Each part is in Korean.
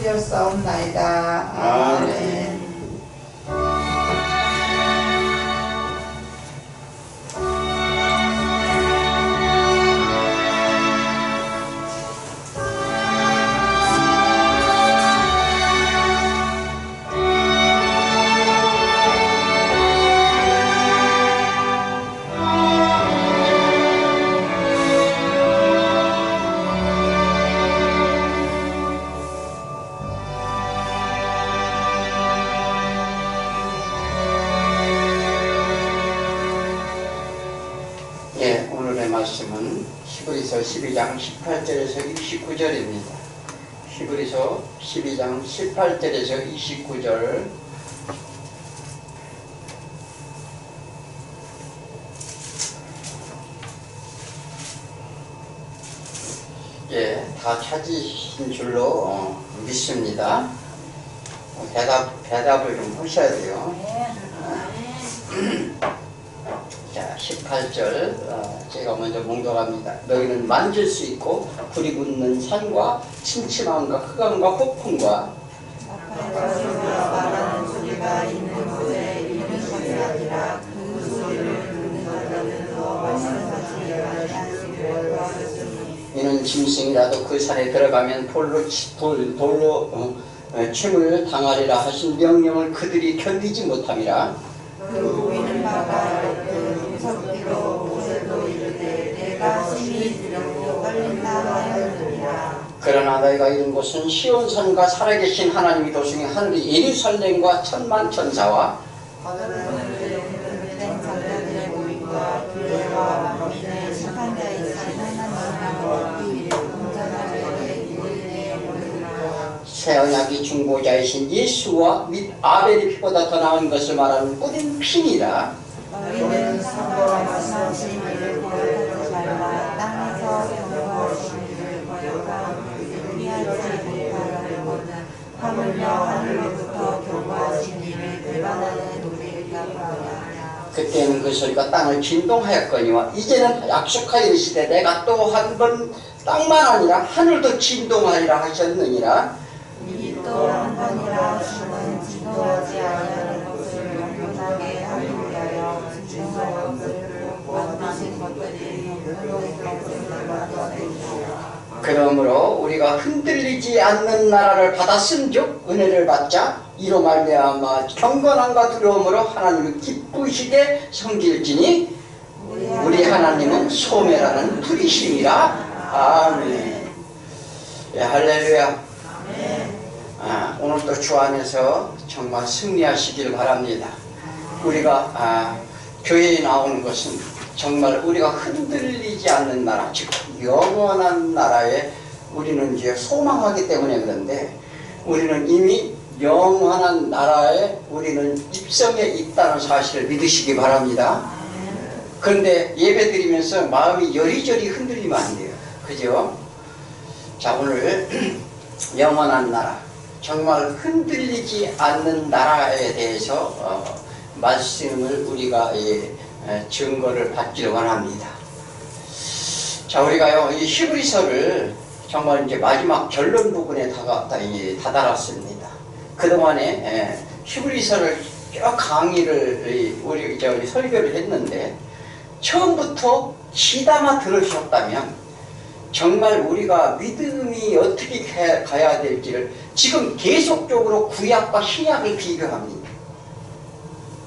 드렸사옵나이다. 아멘. 말씀은 히브리서 12장 18절에서 29절입니다. 히브리서 12장 18절에서 29절. 다 찾으신 줄로 믿습니다. 대답을 좀 하셔야 돼요. 자, 18절 제가 먼저 봉독합니다. 너희는 만질 수 있고 불이 붙는 산과 침침함과 흑암과 폭풍과 말하는 소리가 있는 곳에 있는 것이 아니라 그 소리를 듣는 자들은 더 말씀하시기를 하였으니 이는 짐승이라도 그 산에 들어가면 돌로 침을 당하리라 하신 명령을 그들이 견디지 못함이라. 그 보이는 바가 그 섭기로 모세도 이르되 내가 심히 두렵고 떨린다 하였느니라. 그러나 너희가 이른 곳은 시온산과 살아계신 하나님이 도성이 하늘이 예루살렘과 천만 천사와 거듭된 자들의 모임과 교회와 범인의 심판자이신 하나님이라고 얻기 위해 온전하게 이르게 모이라. 새 언약이 중보자이신 예수와 및 아벨의 피보다 더 나은 것을 말하는 뿌린 피니라. 너희는 사도가 말씀하신 일을 거역하지 말라. 땅에서 경고하신 일을 거역하고 피하지 못하려거든 하물며 하늘로부터 경고하신 일을 배반하는 우리가 바라냐. 그때는 그 소리가 땅을 진동하였거니와 이제는 약속하여 이르시되 내가 또 한 번 땅만 아니라 하늘도 진동하리라 하셨느니라. 이 또 한 번이라 하시는 진동하지 아니하는 것을 영원하게 하기 위하여 진동할 것을 만드신 것들이 영원의 것을 만드시리라. 그러므로 우리가 흔들리지 않는 나라를 받았은즉 은혜를 받자 이로 말미암아 경건함과 두려움으로 하나님을 기쁘시게 섬길지니 우리 하나님은 소매라는 불이심이라. 아멘. 예, 할렐루야. 오늘도 주 안에서 정말 승리하시길 바랍니다. 우리가 교회에 나오는 것은 정말 우리가 흔들리지 않는 나라, 즉 영원한 나라에 우리는 이제 소망하기 때문에 그런데 우리는 이미 영원한 나라에 우리는 입성에 있다는 사실을 믿으시기 바랍니다. 그런데 예배 드리면서 마음이 여리저리 흔들리면 안 돼요. 그죠? 자, 오늘 영원한 나라, 정말 흔들리지 않는 나라에 대해서 말씀을 우리가 증거를 받기를 원합니다. 자, 우리가요, 이 히브리서를 정말 이제 마지막 결론 부분에 다다랐습니다. 그동안에 히브리서를 쭉 강의를 우리 설교를 했는데 처음부터 귀담아 들으셨다면 정말 우리가 믿음이 어떻게 가야 될지를 지금 계속적으로 구약과 신약을 비교합니다.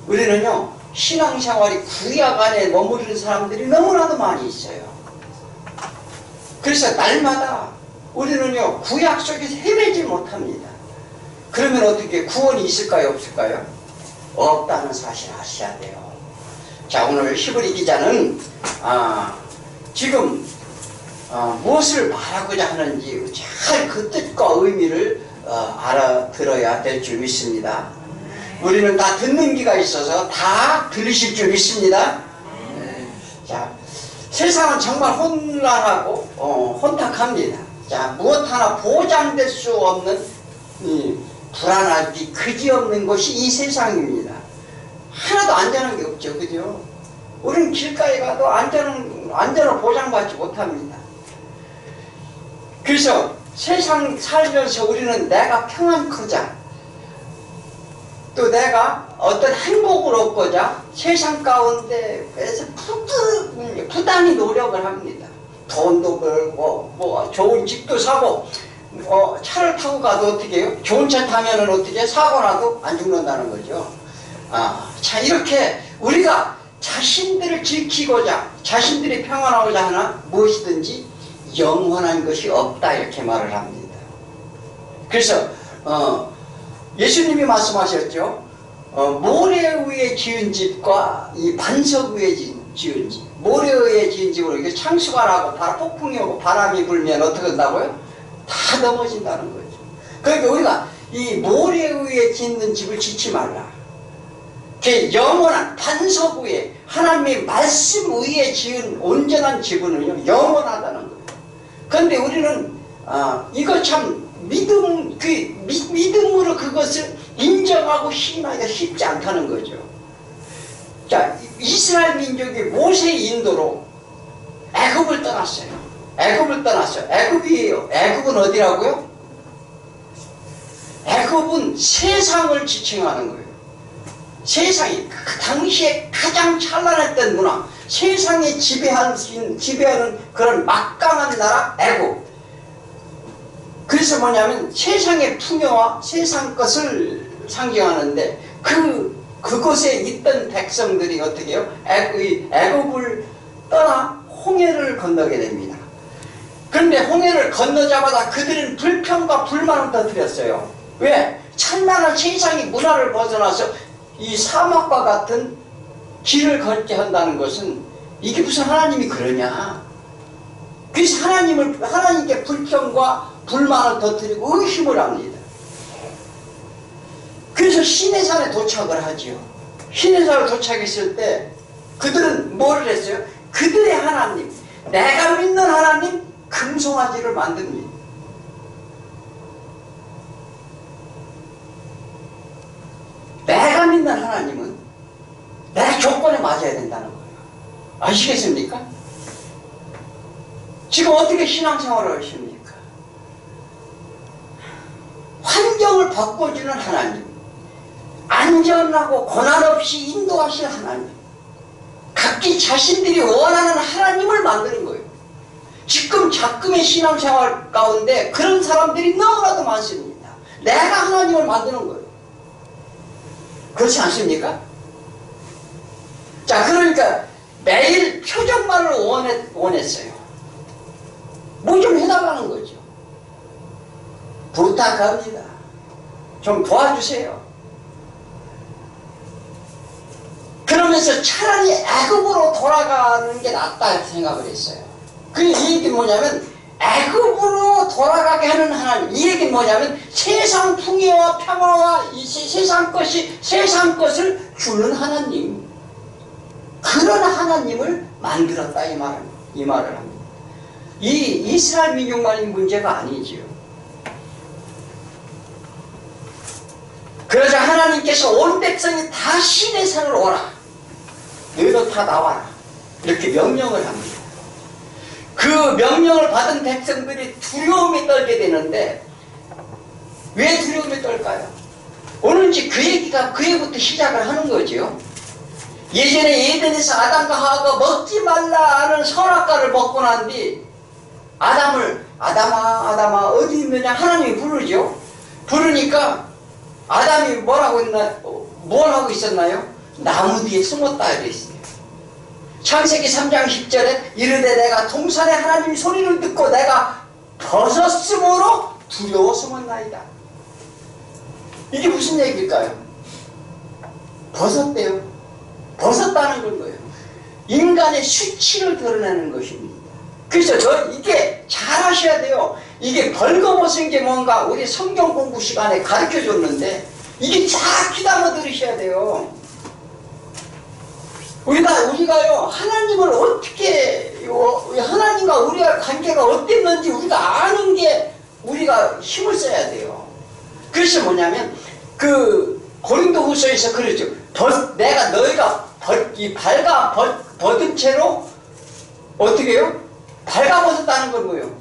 우리는요, 신앙생활이 구약 안에 머무르는 사람들이 너무나도 많이 있어요. 그래서 날마다 우리는요, 구약 속에서 헤매지 못합니다. 그러면 어떻게 구원이 있을까요, 없을까요? 없다는 사실을 아셔야 돼요. 자, 오늘 히브리 기자는 지금 무엇을 말하고자 하는지 잘 그 뜻과 의미를 알아들어야 될 줄 믿습니다. 우리는 다 듣는 귀가 있어서 다 들으실 줄 믿습니다. 자, 세상은 정말 혼란하고 혼탁합니다. 자, 무엇 하나 보장될 수 없는 불안하기 그지없는 것이 이 세상입니다. 하나도 안전한 게 없죠. 그죠? 우리는 길가에 가도 안전을 보장받지 못합니다. 그래서 세상 살면서 우리는 내가 평안코자 또 내가 어떤 행복을 얻고자 세상 가운데에서 부단히 노력을 합니다. 돈도 벌고 뭐 좋은 집도 사고 차를 타고 가도 어떻게 해요? 좋은 차 타면은 어떻게 사고 나도 안 죽는다는 거죠. 자, 이렇게 우리가 자신들을 지키고자 자신들이 평안하고자 하나 무엇이든지 영원한 것이 없다 이렇게 말을 합니다. 그래서 예수님이 말씀하셨죠. 모래 위에 지은 집과 이 반석 위에 지은 집, 모래 위에 지은 집으로 이게 창수가 나고 폭풍이 오고 바람이 불면 어떻게 된다고요? 다 넘어진다는 거죠. 그러니까 우리가 이 모래 위에 짓는 집을 짓지 말라. 그 영원한 반석 위에 하나님의 말씀 위에 지은 온전한 집은요 영원하다는 거예요. 그런데 우리는 이거 참 믿음으로 그것을 인정하고 신하기가 쉽지 않다는 거죠. 자, 이스라엘 민족이 모세의 인도로 애굽을 떠났어요. 애굽을 떠났어요. 애굽은 어디라고요? 애굽은 세상을 지칭하는 거예요. 세상이 그 당시에 가장 찬란했던 문화, 세상에 지배하는 그런 막강한 나라 애굽. 그래서 뭐냐면 세상의 풍요와 세상 것을 상징하는데 그곳에 있던 백성들이 어떻게 해요? 애굽을 떠나 홍해를 건너게 됩니다. 그런데 홍해를 건너자마자 그들은 불평과 불만을 터뜨렸어요. 왜? 찬란한 세상의 문화를 벗어나서 이 사막과 같은 길을 걷게 한다는 것은 이게 무슨 하나님이 그러냐? 그래서 하나님께 불평과 불만을 터뜨리고 의심을 합니다. 그래서 시내산에 도착을 하지요. 시내산에 도착했을 때 그들은 뭐를 했어요? 그들의 하나님, 내가 믿는 하나님 금송아지를 만듭니다. 내가 믿는 하나님은 내 조건에 맞아야 된다는 거예요. 아시겠습니까? 지금 어떻게 신앙생활을 하십니까? 환경을 바꿔주는 하나님, 안전하고 고난 없이 인도하실 하나님, 각기 자신들이 원하는 하나님을 만드는 거예요. 지금 작금의 신앙생활 가운데 그런 사람들이 너무나도 많습니다. 내가 하나님을 만드는 거예요. 그렇지 않습니까? 자, 그러니까 매일 표적만을 원했어요. 뭐 좀 해달라는 거죠. 부탁합니다. 좀 도와주세요. 그러면서 차라리 애굽으로 돌아가는 게 낫다 생각을 했어요. 그 얘기는 뭐냐면 애굽으로 돌아가게 하는 하나님. 이 얘기는 뭐냐면 세상 풍요와 평화와 이 세상 것을 주는 하나님. 그런 하나님을 만들었다 이 말을 합니다. 이 이스라엘 민족만의 문제가 아니지요. 그러자 하나님께서 온 백성이 다 시내 산으로 오라. 너희도 다 나와라. 이렇게 명령을 합니다. 그 명령을 받은 백성들이 두려움이 떨게 되는데 왜 두려움이 떨까요? 오늘지 그 얘기가 그 해부터 시작을 하는 거죠. 예전에 에덴에서 아담과 하와가 먹지 말라 하는 선악과를 먹고 난 뒤 아담아 어디 있느냐 하나님이 부르죠. 부르니까 아담이 뭘 하고 있었나요? 나무 뒤에 숨었다 이랬어요. 창세기 3장 10절에 이르되 내가 동산에 하나님 소리를 듣고 내가 벗었으므로 두려워 숨었나이다. 이게 무슨 얘기일까요? 벗었대요. 벗었다는 거예요. 인간의 수치를 드러내는 것입니다. 그래서 이게 잘 하셔야 돼요. 이게 벌거벗은 게 뭔가 우리 성경 공부 시간에 가르쳐 줬는데 이게 잘 귀담아 들으셔야 돼요. 우리가요, 하나님을 어떻게, 하나님과 우리가 관계가 어땠는지 우리가 아는 게 우리가 힘을 써야 돼요. 그래서 뭐냐면, 고린도 후서에서 그러죠. 너희가 벗은 채로, 어떻게 해요? 발가벗었다는 건 뭐예요?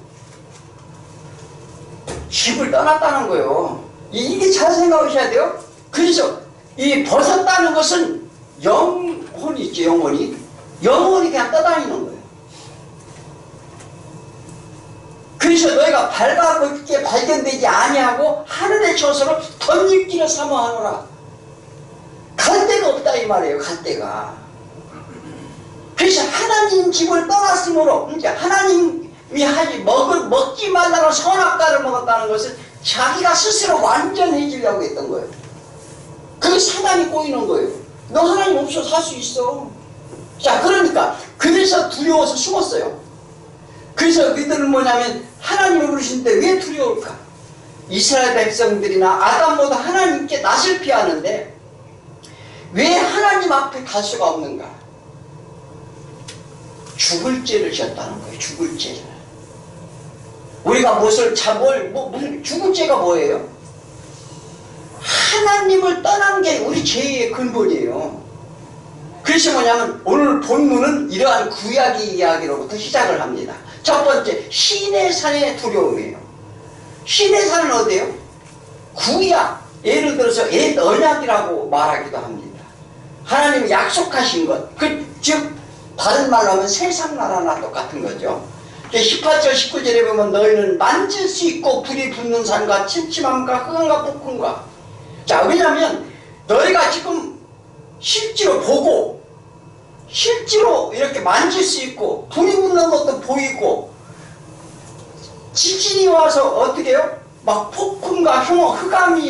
집을 떠났다는 거예요. 이게 잘 생각하셔야 돼요. 그래서 이 벗었다는 것은 영혼이 있죠. 영혼이 그냥 떠다니는 거예요. 그래서 너희가 발가벗게 발견되지 아니하고 하늘의 처소로 덧입기를 사모하노라. 갈 데가 없다 이 말이에요. 갈 데가. 그래서 하나님 집을 떠났으므로 이제 하나님이 먹지 말라는 선악과를 먹었다는 것은 자기가 스스로 완전해지려고 했던 거예요. 그게 사단이 꼬이는 거예요. 너 하나님 없어서 살 수 있어. 자, 그러니까 그래서 두려워서 숨었어요. 그래서 그들은 뭐냐면 하나님을 부르시는데 왜 두려울까? 이스라엘 백성들이나 아담보다 하나님께 낯을 피하는데 왜 하나님 앞에 갈 수가 없는가? 죽을 죄를 졌다는 거예요. 죽을 죄를. 우리가 무슨 죽을 죄가 뭐예요? 하나님을 떠난 게 우리 죄의 근본이에요. 그래서 뭐냐면 오늘 본문은 이러한 구약의 이야기로부터 시작을 합니다. 첫 번째, 시내산의 두려움이에요. 시내산은 어디예요? 구약, 예를 들어서 옛 언약이라고 말하기도 합니다. 하나님이 약속하신 것, 즉 다른 말로 하면 세상 나라나 똑같은 거죠. 18절 19절에 보면 너희는 만질 수 있고 불이 붙는 산과 침침함과 흑암과 폭풍과. 자, 왜냐하면 너희가 지금 실제로 보고 실제로 이렇게 만질 수 있고 불이 붙는 것도 보이고 지진이 와서 어떻게 해요? 막 폭풍과 흑암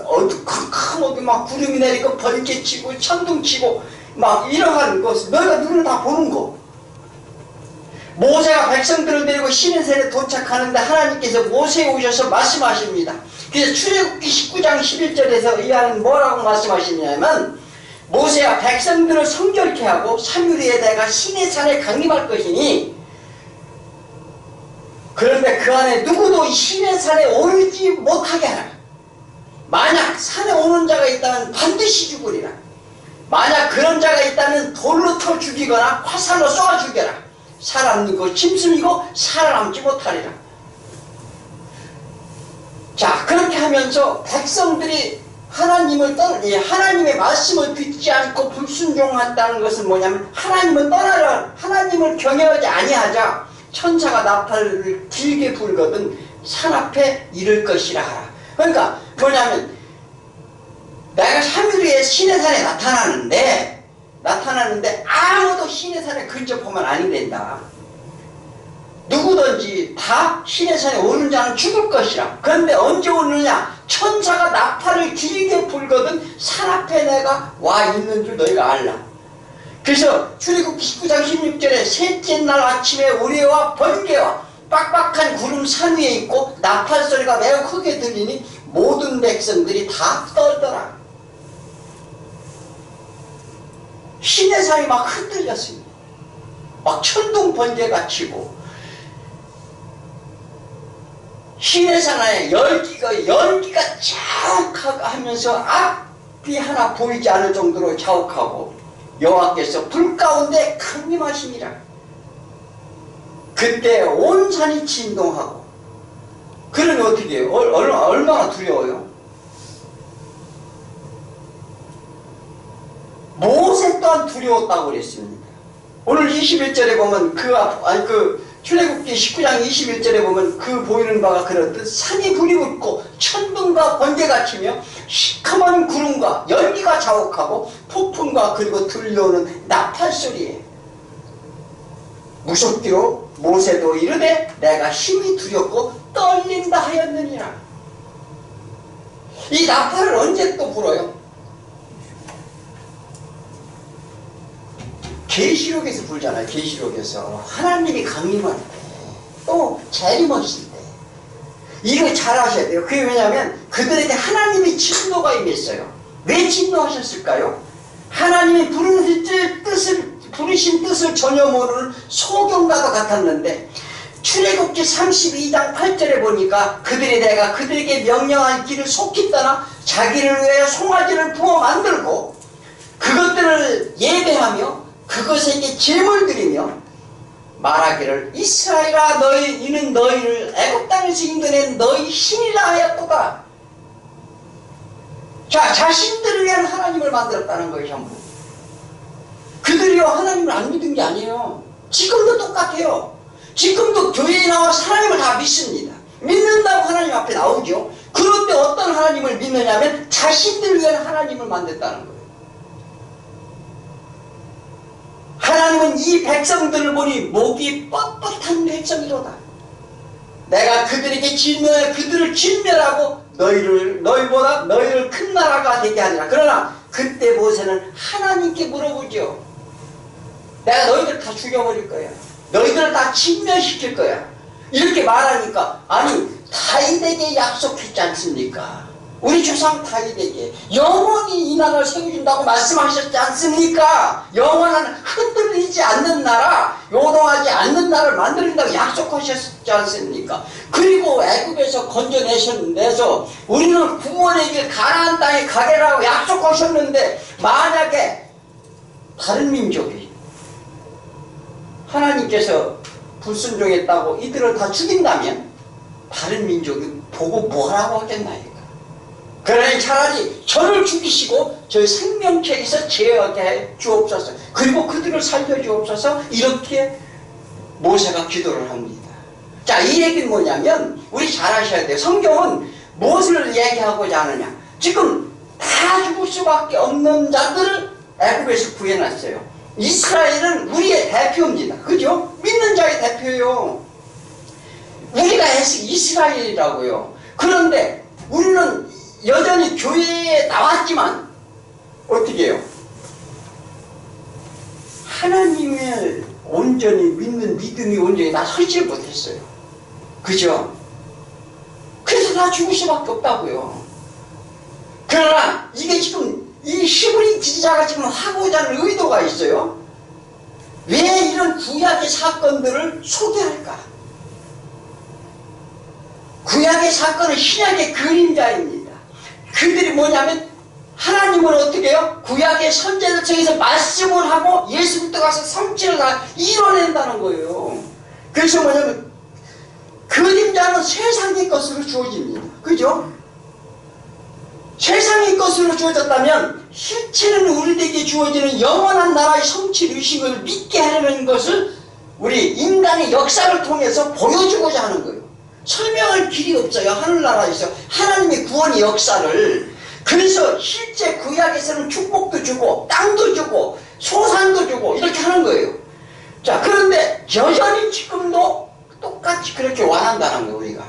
어디 막 구름이 내리고 번개 치고 천둥 치고 막 이러한 것 너희가 눈으로 다 보는 거. 모세가 백성들을 데리고 시내산에 도착하는데 하나님께서 모세에 오셔서 말씀하십니다. 그래서 출애굽기 19장 11절에서 이 안은 뭐라고 말씀하시냐면 모세가 백성들을 성결케 하고 3일 후에 내가 시내산에 강림할 것이니 그런데 그 안에 누구도 이 시내산에 오르지 못하게 하라. 만약 산에 오는 자가 있다면 반드시 죽으리라. 만약 그런 자가 있다면 돌로 터 죽이거나 화살로 쏘아 죽여라. 살아남고 짐승이고 살아남지 못하리라. 자, 그렇게 하면서 백성들이 하나님의 말씀을 듣지 않고 불순종한다는 것은 뭐냐면 하나님을 떠나라. 하나님을 경외하지 아니하자 천사가 나팔을 길게 불거든 산 앞에 이를 것이라 하라. 그러니까 뭐냐면 내가 3일 후에 시내산에 나타나는데 아무도 시내산에 근접하면 아니 된다. 누구든지 다 시내산에 오는 자는 죽을 것이라. 그런데 언제 오느냐? 천사가 나팔을 길게 불거든 산 앞에 내가 와 있는 줄 너희가 알라. 그래서 출애굽기 19장 16절에 셋째 날 아침에 우레와 번개와 빡빡한 구름 산 위에 있고 나팔 소리가 매우 크게 들리니 모든 백성들이 다 떨더라. 시내산이 막 흔들렸습니다. 막 천둥 번개가 치고 시내산 안에 연기가 자욱하면서 앞이 하나 보이지 않을 정도로 자욱하고 여호와께서 불 가운데 강림하시니라. 그때 온 산이 진동하고. 그러면 어떻게 해요? 얼마나 두려워요? 모세 또한 두려웠다고 그랬습니다. 오늘 21절에 보면 출애굽기 19장 21절에 보면 그 보이는 바가 그렇듯 산이 불이 붙고 천둥과 번개가 치며 시커먼 구름과 연기가 자욱하고 폭풍과 그리고 들려오는 나팔 소리에 무섭기로 모세도 이르되 내가 힘이 두렵고 떨린다 하였느니라. 이 나팔을 언제 또 불어요? 계시록에서 불잖아요. 계시록에서 하나님이 강림할 때, 또 재림하실 때. 이거 잘 아셔야 돼요. 그게 왜냐하면 그들에게 하나님의 진노가 임했어요. 왜 진노하셨을까요? 하나님이 부르신 뜻을 전혀 모르는 소경과도 같았는데 출애굽기 32장 8절에 보니까 내가 그들에게 명령한 길을 속히 떠나 자기를 위해 송아지를 부어 만들고 그것들을 예배하며 그것에게 제물 드리며 말하기를 이스라엘아 너희 이는 너희를 애굽 땅에서 인도낸 너희 신이라 하였도다. 자, 자신들을 위한 하나님을 만들었다는 거예요. 전부 그들이요 하나님을 안 믿은 게 아니에요. 지금도 똑같아요. 지금도 교회에 나와서 하나님을 다 믿습니다. 믿는다고 하나님 앞에 나오죠. 그런데 어떤 하나님을 믿느냐면 자신들을 위한 하나님을 만든다는 거예요. 하나님은 이 백성들을 보니 목이 뻣뻣한 백성이로다. 내가 그들에게 그들을 진멸하고 너희보다 너희를 큰 나라가 되게 하리라. 그러나 그때 모세는 하나님께 물어보죠. 내가 너희들 다 죽여버릴 거야. 너희들을 다 진멸시킬 거야. 이렇게 말하니까 아니 다윗에게 약속했지 않습니까? 우리 조상 다윗에게 영원히 이 나라를 세워준다고 말씀하셨지 않습니까? 영원한 흔들리지 않는 나라, 요동하지 않는 나라를 만든다고 약속하셨지 않습니까? 그리고 애굽에서 건져내서 우리는 구원의 길 가나안 땅에 가게라고 약속하셨는데 만약에 다른 민족이 하나님께서 불순종했다고 이들을 다 죽인다면 다른 민족이 보고 뭐라고 하겠나요? 그러니 차라리 저를 죽이시고 저희 생명체에서 제어해 주옵소서. 그리고 그들을 살려주옵소서. 이렇게 모세가 기도를 합니다. 자, 이 얘기는 뭐냐면 우리 잘 아셔야 돼요. 성경은 무엇을 얘기하고자 하느냐. 지금 다 죽을 수밖에 없는 자들을 애굽에서 구해놨어요. 이스라엘은 우리의 대표입니다. 그죠? 믿는 자의 대표예요. 우리가 해서 이스라엘이라고요. 그런데 우리는 여전히 교회에 나왔지만 어떻게 해요? 하나님을 온전히 믿는 믿음이 온전히 다 설치를 못했어요. 그죠? 그래서 다 죽을 수밖에 없다고요. 그러나 이게 지금 이 히브리 기자가 지금 하고자 하는 의도가 있어요. 왜 이런 구약의 사건들을 소개할까? 구약의 사건은 신약의 그림자입니다. 그들이 뭐냐면 하나님은 어떻게 해요? 구약의 선지자들 통해서 말씀을 하고 예수부터 가서 성취를 다 이뤄낸다는 거예요. 그래서 뭐냐면 그림자는 세상의 것으로 주어집니다. 그죠? 세상의 것으로 주어졌다면 실체는 우리에게 주어지는 영원한 나라의 성취 의식을 믿게 하려는 것을 우리 인간의 역사를 통해서 보여주고자 하는 거예요. 설명할 길이 없어요. 하늘나라에서 하나님의 구원의 역사를. 그래서 실제 구약에서는 축복도 주고 땅도 주고 소산도 주고 이렇게 하는 거예요. 자, 그런데 여전히 지금도 똑같이 그렇게 원한다는 거예요. 우리가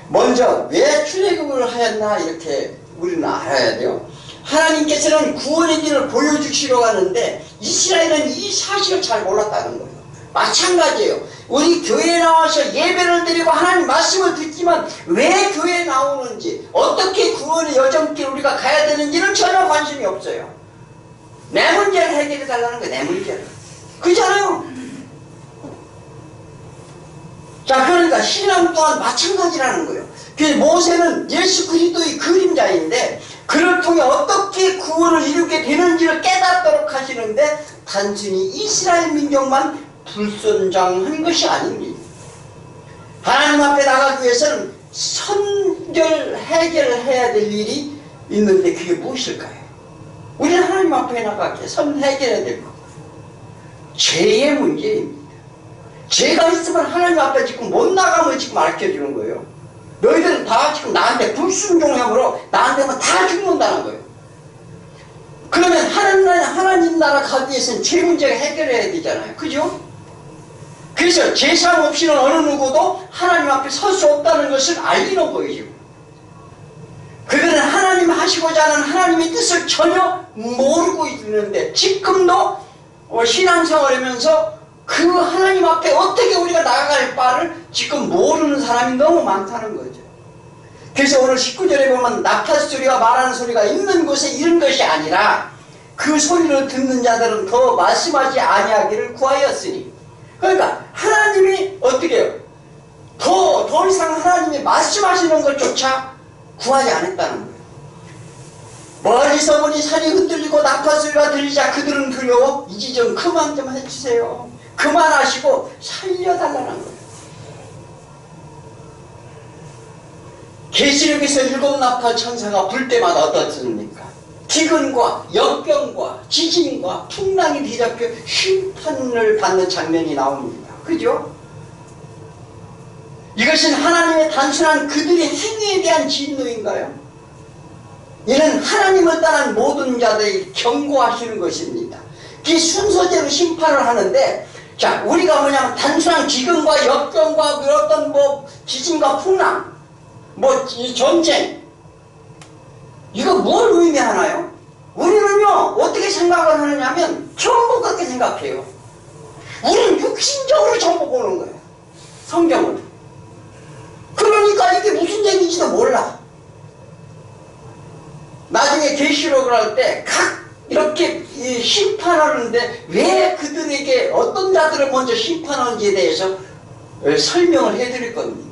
먼저 왜 출애굽을 하였나 이렇게 우리는 알아야 돼요. 하나님께서는 구원의 길을 보여주시려고 하는데 이스라엘은 이 사실을 잘 몰랐다는 거예요. 마찬가지예요. 우리 교회에 나와서 예배를 드리고 하나님 말씀을 듣지만 왜 교회에 나오는지, 어떻게 구원의 여정길 우리가 가야 되는지는 전혀 관심이 없어요. 내 문제를 해결해 달라는 거예요. 내 문제를. 그렇잖아요. 자, 그러니까 신앙 또한 마찬가지라는 거예요. 그래서 모세는 예수 그리스도의 그림자인데 그를 통해 어떻게 구원을 이루게 되는지를 깨닫도록 하시는데 단순히 이스라엘 민족만 불순종한 것이 아닙니다. 하나님 앞에 나가기 위해서는 선결 해결을 해야 될 일이 있는데 그게 무엇일까요? 우리는 하나님 앞에 나가기 위해 해결해야 될 것. 죄의 문제입니다. 죄가 있으면 하나님 앞에 지금 못 나가면 지금 알려주는 거예요. 너희들은 다 지금 나한테 불순종함으로 나한테만 다 죽는다는 거예요. 그러면 하나님 나라 가기 위해서는 죄 문제가 해결해야 되잖아요. 그죠? 그래서 제사 없이는 어느 누구도 하나님 앞에 설 수 없다는 것을 알리는 거예요. 그들은 하나님 하시고자 하는 하나님의 뜻을 전혀 모르고 있는데 지금도 신앙생활을 하면서 그 하나님 앞에 어떻게 우리가 나아갈 바를 지금 모르는 사람이 너무 많다는 거죠. 그래서 오늘 19절에 보면 나팔 소리와 말하는 소리가 있는 곳에 이른 것이 아니라 그 소리를 듣는 자들은 더 말씀하지 아니하기를 구하였으니. 그러니까 하나님이 어떻게 해요? 더 이상 하나님이 말씀하시는 것조차 구하지 않았다는 거예요. 멀리서 보니 산이 흔들리고 나팔 소리가 들리자 그들은 두려워 이제 좀 그만 좀 해주세요. 그만하시고 살려달라는 거예요. 계시록에서 7나팔 천사가 불 때마다 어떻습니까? 기근과 역병과 지진과 풍랑이 뒤잡혀 심판을 받는 장면이 나옵니다. 그죠? 이것은 하나님의 단순한 그들의 행위에 대한 진노인가요? 이는 하나님을 떠난 모든 자들이 경고하시는 것입니다. 그 순서대로 심판을 하는데, 자, 우리가 뭐냐면 단순한 기근과 역병과 어떤 지진과 풍랑, 이 전쟁, 이거 뭘 의미하나요? 우리는요, 어떻게 생각을 하느냐면 전부 그렇게 생각해요. 우리는 육신적으로 전부 보는 거예요. 성경을. 그러니까 이게 무슨 얘기인지도 몰라. 나중에 계시록을 할 때 각 이렇게 심판하는데 왜 그들에게 어떤 자들을 먼저 심판하는지에 대해서 설명을 해드릴 겁니다.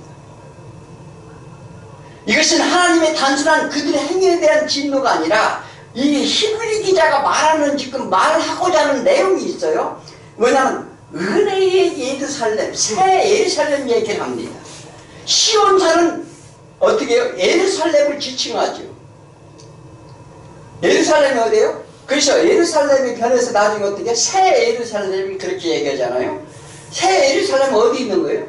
이것은 하나님의 단순한 그들의 행위에 대한 진노가 아니라 이 히브리 기자가 지금 말하고자 하는 내용이 있어요. 뭐냐면 은혜의 예루살렘, 새 예루살렘 얘기를 합니다. 시온산은 어떻게 해요? 예루살렘을 지칭하죠. 예루살렘이 어디예요? 그래서 예루살렘이 변해서 나중에 어떻게 새 예루살렘이 그렇게 얘기하잖아요. 새 예루살렘은 어디 있는 거예요?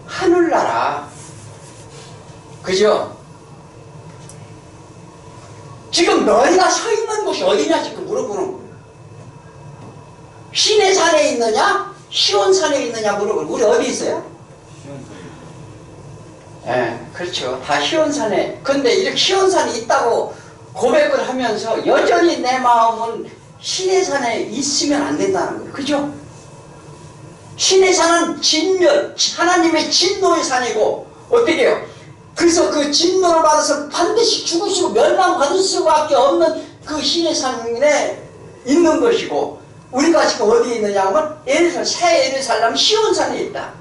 하늘나라. 그죠? 지금 너희가 서 있는 곳이 어디냐 지금 물어보는 거예요. 시내산에 있느냐? 시온산에 있느냐 물어보는 거예요. 우리 어디 있어요? 예, 그렇죠. 다 시온산에. 근데 이렇게 시온산이 있다고 고백을 하면서 여전히 내 마음은 시내산에 있으면 안 된다는 거예요. 그죠? 시내산은 진멸, 하나님의 진노의 산이고, 어떻게 해요? 그래서 그 진노를 받아서 반드시 죽으시고 멸망받을 수밖에 없는 그 시내산에 있는 것이고, 우리가 지금 어디에 있느냐 하면 새 예루살렘 시온산에 있다.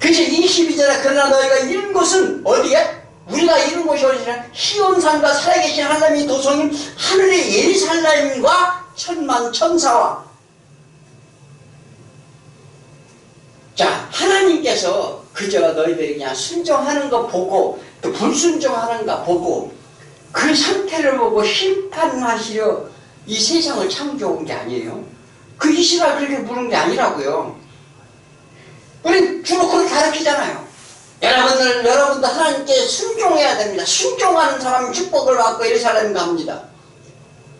그래서 22절에 그러나 너희가 이른 곳은 어디에? 우리가 이른 곳이 어디냐? 시온산과 살아계신 하나님의 도성인 하늘의 예루살렘과 천만 천사와. 자, 하나님께서 그저 너희들이 그냥 순종하는 거 보고 또 불순종하는 거 보고 그 상태를 보고 심판하시려 이 세상을 창조한 게 아니에요. 그 이스라엘 그렇게 부른 게 아니라고요. 우리 주로 그렇게 가르치잖아요. 여러분들 하나님께 순종해야 됩니다. 순종하는 사람은 축복을 받고 예루살렘 갑니다.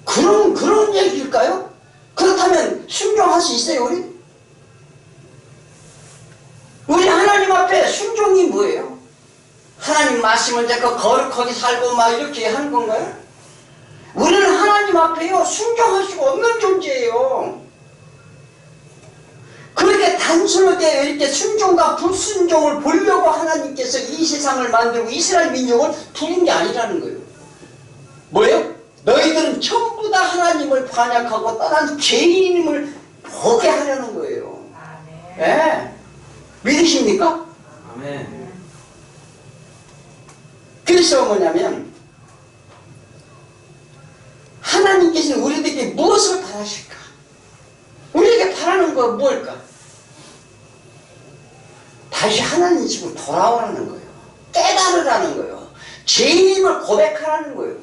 그런 얘기일까요? 그렇다면 순종할 수 있어요, 우리? 우리 하나님 앞에 순종이 뭐예요? 하나님 말씀을 듣고 거룩하게 살고 막 이렇게 하는 건가요? 우리는 하나님 앞에요 순종할 수가 없는 존재예요. 그렇게 단순하게 이렇게 순종과 불순종을 보려고 하나님께서 이 세상을 만들고 이스라엘 민족을 부른 게 아니라는 거예요. 뭐예요? 너희들은 전부 다 하나님을 반역하고 떠난 죄인임을 보게 하려는 거예요. 예. 네. 믿으십니까? 아멘. 그래서 뭐냐면 하나님께서는 우리에게 무엇을 바라실까? 우리에게 바라는 건 뭘까? 다시 하나님 집으로 돌아오라는 거예요. 깨달으라는 거예요. 죄인임을 고백하라는 거예요.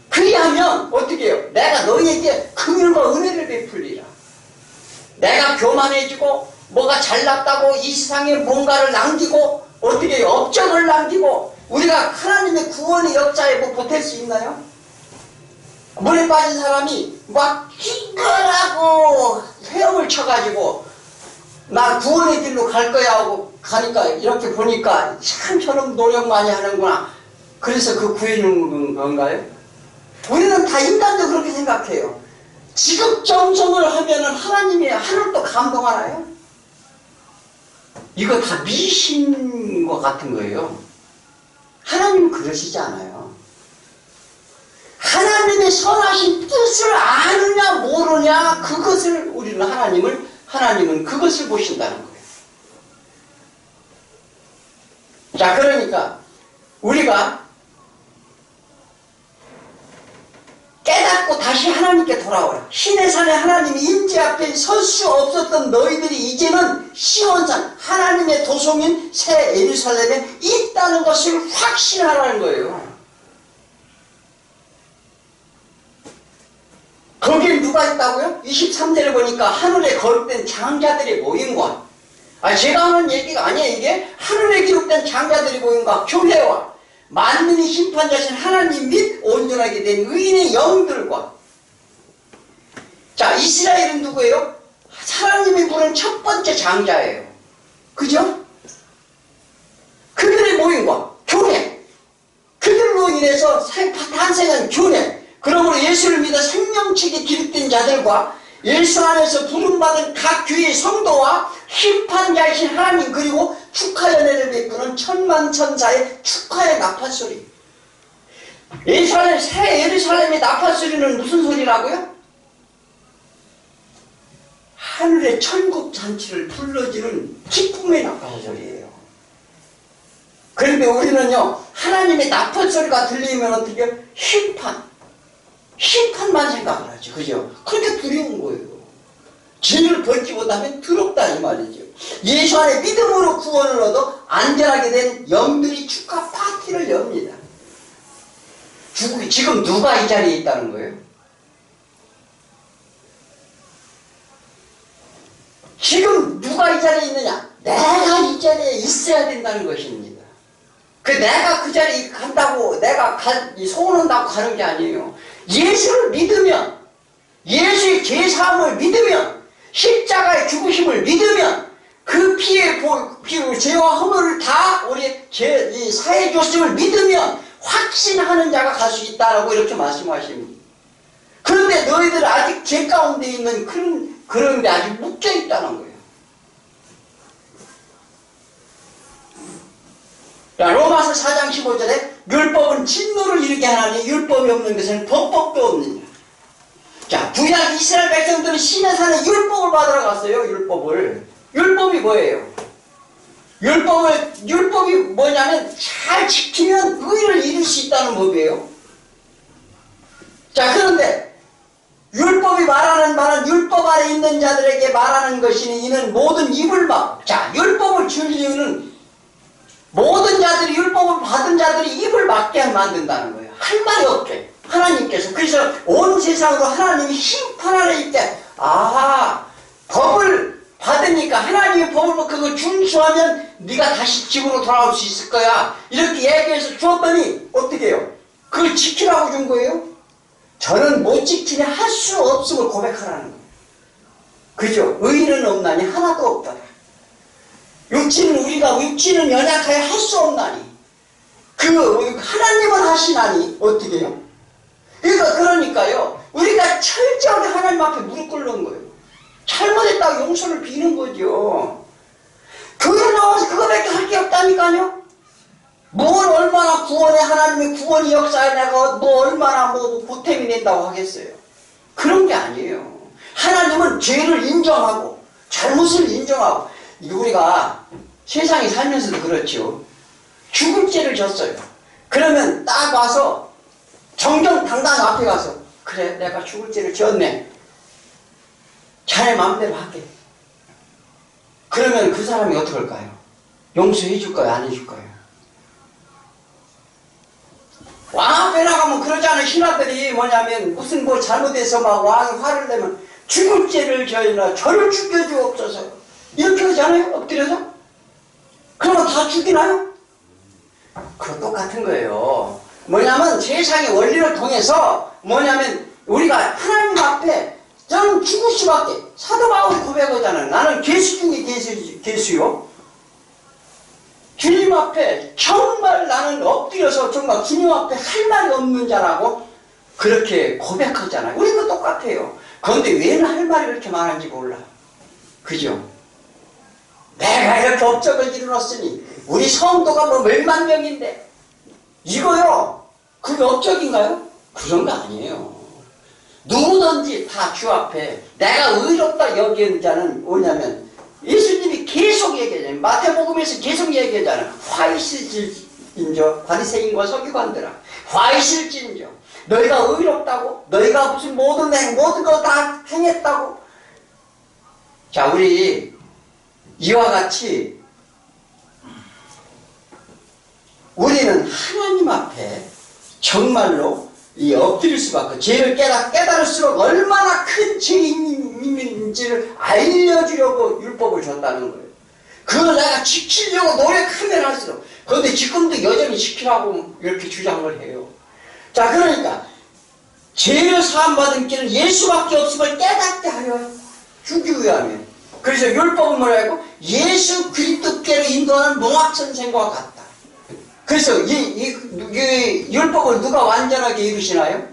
그리하면 어떻게 해요? 내가 너희에게 긍휼과 은혜를 베풀리라. 내가 교만해지고 뭐가 잘났다고 이 세상에 뭔가를 남기고 어떻게 해요? 업적을 남기고 우리가 하나님의 구원의 역사에 보탤 수 있나요? 물에 빠진 사람이 막 기꺼라고 헤엄을 쳐가지고 나 구원의 길로 갈 거야 하고 가니까 이렇게 보니까 참 저런 노력 많이 하는구나. 그래서 그 구해주는 건가요? 우리는 다 인간도 그렇게 생각해요. 지극정성을 하면은 하나님이 하늘도 감동하나요? 이거 다 미신인 것 같은 거예요. 하나님은 그러시지 않아요. 하나님의 선하신 뜻을 아느냐 모르냐 그것을 우리는 하나님은 그것을 보신다는 거예요. 자, 그러니까 우리가 깨닫고 다시 하나님께 돌아오라. 신의 산에 하나님이 임재 앞에 설 수 없었던 너희들이 이제는 시온산 하나님의 도성인 새 예루살렘에 있다는 것을 확신하라는 거예요. 거기에 누가 있다고요? 23절에 보니까 하늘에 거룩된 장자들의 모임과, 제가 하는 얘기가 아니에요. 이게 하늘에 기록된 장자들의 모임과 교회와 만민의 심판자신 하나님 및 온전하게 된 의인의 영들과. 자, 이스라엘은 누구예요? 하나님이 부른 첫 번째 장자예요. 그죠? 그들의 모임과 교회, 그들로 인해서 탄생한 교회, 그러므로 예수를 믿어 생명책에 기록된 자들과 예수 안에서 부름받은 각 교회의 성도와 심판자이신 하나님, 그리고 축하 연회를 베푸는 천만 천사의 축하의 나팔소리. 예루살렘, 새 예루살렘의 나팔소리는 무슨 소리라고요? 하늘의 천국 잔치를 불러주는 기쁨의 나팔소리예요. 그런데 우리는요, 하나님의 나팔소리가 들리면 어떻게 해요? 심판만 생각을 하죠. 그죠? 그렇게 두려운 거예요. 죄를 벗지 못하면 더럽다 이 말이죠. 예수 안에 믿음으로 구원을 얻어 안전하게 된 영들이 축하 파티를 엽니다. 지금 누가 이 자리에 있다는 거예요? 지금 누가 이 자리에 있느냐? 내가 이 자리에 있어야 된다는 것입니다. 내가 그 자리에 간다고, 내가 소원한다고 가는 게 아니에요. 예수를 믿으면, 예수의 죄사함을 믿으면, 십자가의 죽으심을 믿으면, 그 피로 죄와 허물을 다 우리 사해 줬음을 믿으면 확신하는 자가 갈 수 있다라고 이렇게 말씀하십니다. 그런데 너희들 아직 죄 가운데 있는 그런데 아직 묶여 있다는 거예요. 자, 로마서 4장 15절에 율법은 진노를 이루게 하나니 율법이 없는 것은 법도 없느니라. 자, 구약 이스라엘 백성들은 신의 산에 율법을 받으러 갔어요. 율법이 뭐예요? 율법이 뭐냐면 잘 지키면 의를 이룰 수 있다는 법이에요. 자, 그런데 율법이 말하는 말은 율법 아래 있는 자들에게 말하는 것이니 이는 모든 입을 막. 자, 율법을 줄 이유는 모든 자들이, 율법을 받은 자들이 입을 막게 만든다는 거예요. 할 말이 없게. 하나님께서. 그래서 온 세상으로 하나님이 심판 아래 있게, 법을 받으니까 하나님의 법을 그거 준수하면 네가 다시 집으로 돌아올 수 있을 거야. 이렇게 얘기해서 주었더니 어떻게 해요? 그걸 지키라고 준 거예요? 저는 못 지키니 할 수 없음을 고백하라는 거예요. 그죠? 의인은 없나니 하나도 없더라. 육체는 연약하여 할 수 없나니 하나님은 하시나니 어떻게 해요? 그러니까요, 우리가 철저하게 하나님 앞에 무릎 꿇는 거예요. 잘못했다고 용서를 비는 거죠. 교회 나와서 그거밖에 할 게 없다니까요. 뭘 얼마나 하나님의 구원의 역사에 내가 얼마나 보탬이 된다고 하겠어요. 그런 게 아니에요. 하나님은 죄를 인정하고 잘못을 인정하고. 우리가 세상에 살면서도 그렇죠. 죽을 죄를 졌어요. 그러면 딱 와서 정정당당 앞에 가서, 그래, 내가 죽을 죄를 지었네, 자네 마음대로 할게. 그러면 그 사람이 어떻게 할까요? 용서해 줄 거예요? 안 해줄 거예요? 왕 앞에 나가면 그러잖아요. 신하들이 뭐냐면 무슨 잘못해서 막 왕이 화를 내면 죽을 죄를 지었나 저를 죽여주옵소서 이렇게 하잖아요. 엎드려서. 그러면 다 죽이나요? 그거 똑같은 거예요. 뭐냐면 세상의 원리를 통해서 우리가 하나님 앞에 저는 죽을 수밖에. 사도 바울이 고백하잖아요. 나는 괴수 중에 괴수요. 주님 앞에 정말 나는 엎드려서 정말 주님 앞에 할 말이 없는 자라고 그렇게 고백하잖아요. 우리도 똑같아요. 그런데 왜 할 말이 그렇게 많은지 몰라. 그죠? 내가 이렇게 업적을 이루었으니 우리 성도가 몇만 명인데 이거요, 그게 업적인가요? 그런 거 아니에요. 누구든지 다 주 앞에 내가 의롭다 여기는 자는 뭐냐면 예수님이 계속 얘기하잖아요. 마태복음에서 계속 얘기하잖아요. 화 있으실 인저 바리새인과 서기관들아, 화 있을진저 너희가 의롭다고, 너희가 무슨 모든 거 다 행했다고. 자, 우리 이와 같이 우리는 하나님 앞에 정말로 이 엎드릴 수밖에, 죄를 깨달을수록 얼마나 큰 죄인인지를 알려주려고 율법을 줬다는 거예요. 그걸 내가 지키려고 노력하면 할수록, 그런데 지금도 여전히 지키라고 이렇게 주장을 해요. 자, 그러니까 죄를 사함받은 길은 예수밖에 없음을 깨닫게 하려 주기 위함이에요. 그래서 율법은 뭐라고? 예수 그리스도께로 인도하는 농악선생과 같다. 그래서 이 율법을 누가 완전하게 이루시나요?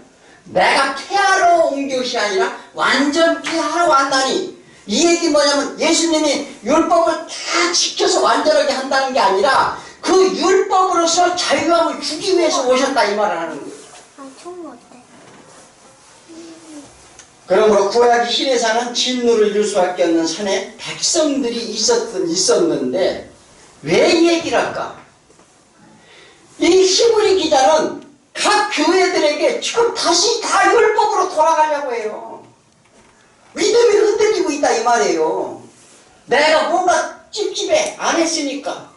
내가 폐하러 온 것이 아니라 완전 폐하러 왔나니. 이 얘기 뭐냐면 예수님이 율법을 다 지켜서 완전하게 한다는 게 아니라 그 율법으로서 자유함을 주기 위해서 오셨다, 이 말을 하는 거예요. 아, 좋은 거 어때? 그러므로 구약의 신의 산은 진노를 이룰 수밖에 없는 산에 백성들이 있었는데 왜 이 얘기를 할까? 이 히브리 기자는 각 교회들에게 지금 다시 다 율법으로 돌아가려고 해요. 믿음이 흔들리고 있다, 이 말이에요. 내가 뭔가 찝찝해, 안 했으니까.